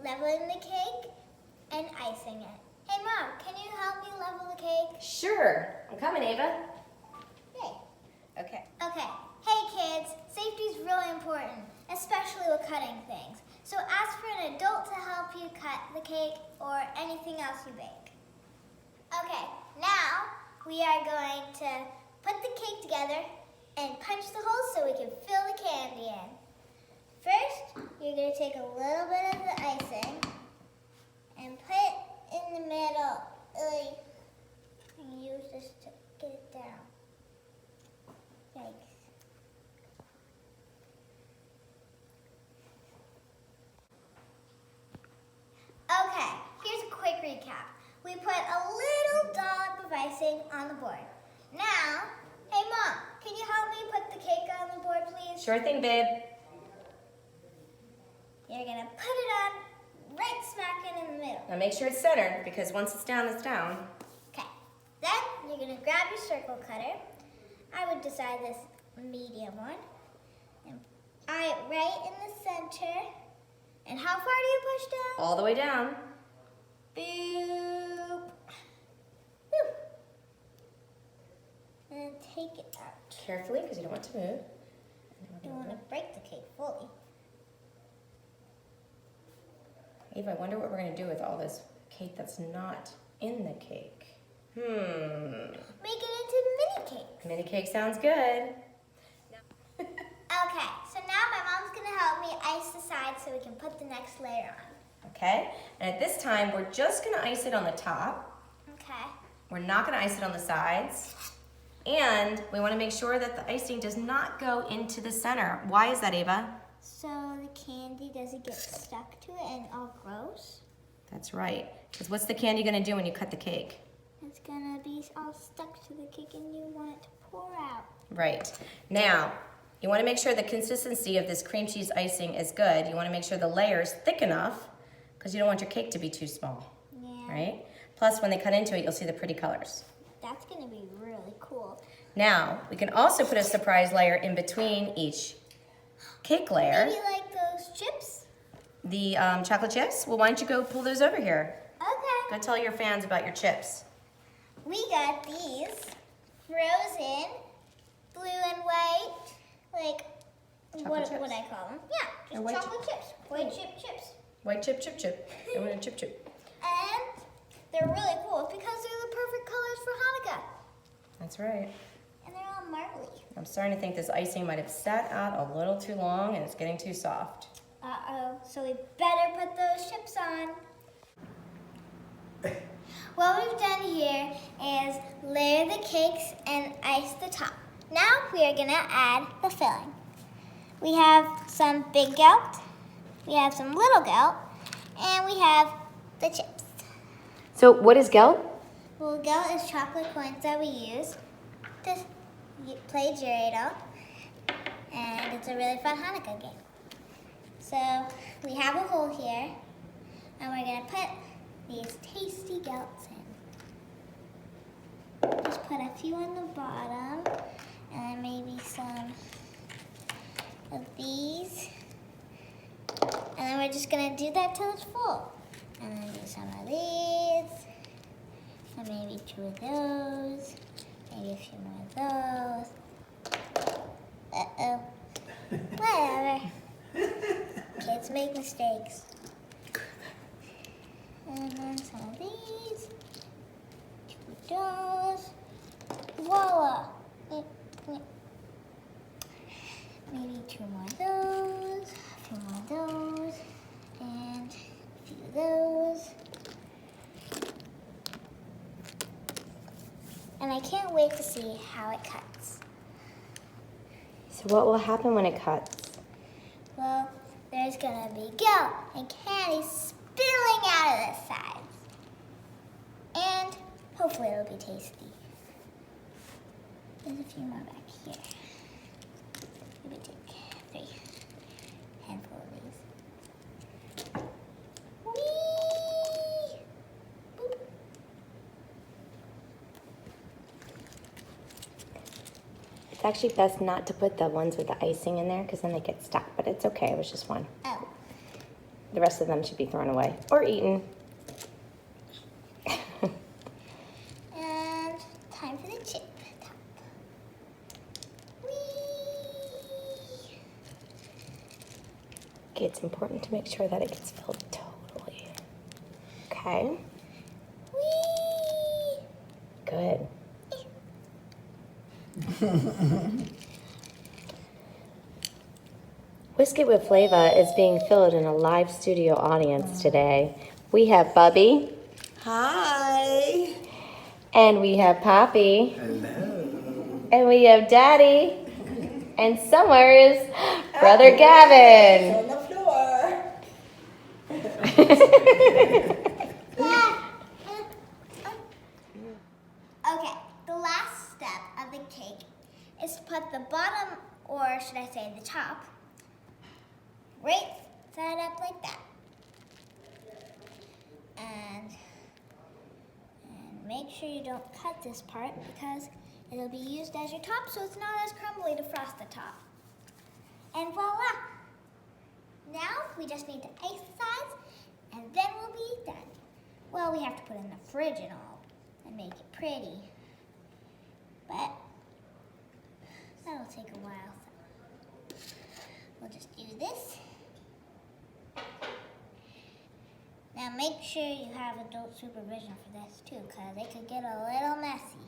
leveling the cake and icing it. Hey Mom, can you help me level the cake? Sure. I'm coming, Ava. Yay. Okay. Okay. Hey kids, safety is really important, especially with cutting things. So ask for an adult to help you cut the cake or anything else you bake. Okay, now we are going to put the cake together and punch the holes so we can fill the candy in. First, you're going to take a little bit of the icing and put it in the middle. And use this to get it down. Yikes. Okay, here's a quick recap. We put a little dollop of icing on the board. Now, hey Mom, can you help me put the cake on the board, please? Sure thing, babe. You're gonna put it on right smack in the middle. Now make sure it's centered because once it's down, it's down. Okay, then you're gonna grab your circle cutter. I would decide this medium one. And eye it right in the center. And how far do you push down? All the way down. Boop. Whew. And take it out. Carefully, because you don't want to move. You don't want to break the cake fully. Ava, I wonder what we're going to do with all this cake that's not in the cake. Make it into mini cakes. Mini cake sounds good. Okay, so now my mom's going to help me ice the sides so we can put the next layer on. Okay, and at this time, we're just going to ice it on the top. Okay. We're not going to ice it on the sides. And we want to make sure that the icing does not go into the center. Why is that, Ava? So the candy doesn't get stuck to it and all gross? That's right. Because what's the candy going to do when you cut the cake? It's going to be all stuck to the cake and you want it to pour out. Right. Now, you want to make sure the consistency of this cream cheese icing is good. You want to make sure the layer is thick enough because you don't want your cake to be too small. Yeah. Right? Plus, when they cut into it, you'll see the pretty colors. That's going to be really cool. Now, we can also put a surprise layer in between each cake layer. Maybe like those chips? The chocolate chips? Well, why don't you go pull those over here? Okay. Go tell your fans about your chips. We got these frozen, blue and white, like, what I call them? Yeah, just white chocolate chips. White chips. White chip, chip, chip. I want a chip, chip. And they're really cool because they're the perfect colors for Hanukkah. That's right. And they're all marbly. I'm starting to think this icing might have sat out a little too long and it's getting too soft. Uh-oh, so we better put those chips on. What we've done here is layer the cakes and ice the top. Now we are gonna add the filling. We have some big gelt, we have some little gelt, and we have the chips. So what is gelt? Well, gelt is chocolate coins that we use to play Dreidel, and it's a really fun Hanukkah game. So we have a hole here, and we're gonna put these tasty gelts in. Just put a few on the bottom, and then maybe some of these. And then we're just gonna do that till it's full. And then do some of these, and maybe 2 of those, maybe a few more of those. Uh-oh. Whatever. Kids make mistakes. And then some of these, 2 of those. Voila! Maybe 2 more of those, a few more of those, and a few of those. And I can't wait to see how it cuts. So what will happen when it cuts? Well, there's gonna be gelt and candy spilling out of the sides. And hopefully it'll be tasty. There's a few more back here. Maybe take 3 handful of these. Whee! Boop. It's actually best not to put the ones with the icing in there because then they get stuck, but it's okay. It was just one. Oh. The rest of them should be thrown away or eaten. And time for the chip top. Whee! Okay, it's important to make sure that it gets filled totally. Okay, Whee! good. Whisket with Flava is being filled in a live studio audience today. We have Bubby. Hi. And we have Poppy. Hello. And we have Daddy. And somewhere is Brother Gavin. On the floor. Okay, the last step of the cake is to put the bottom, or should I say the top, right side up like that. And make sure you don't cut this part because it'll be used as your top, so it's not as crumbly to frost the top. And voila! Now we just need to ice the sides, and then we'll be done. Well, we have to put it in the fridge and all, and make it pretty. But that'll take a while. So we'll just do this. Now make sure you have adult supervision for this too, because it could get a little messy.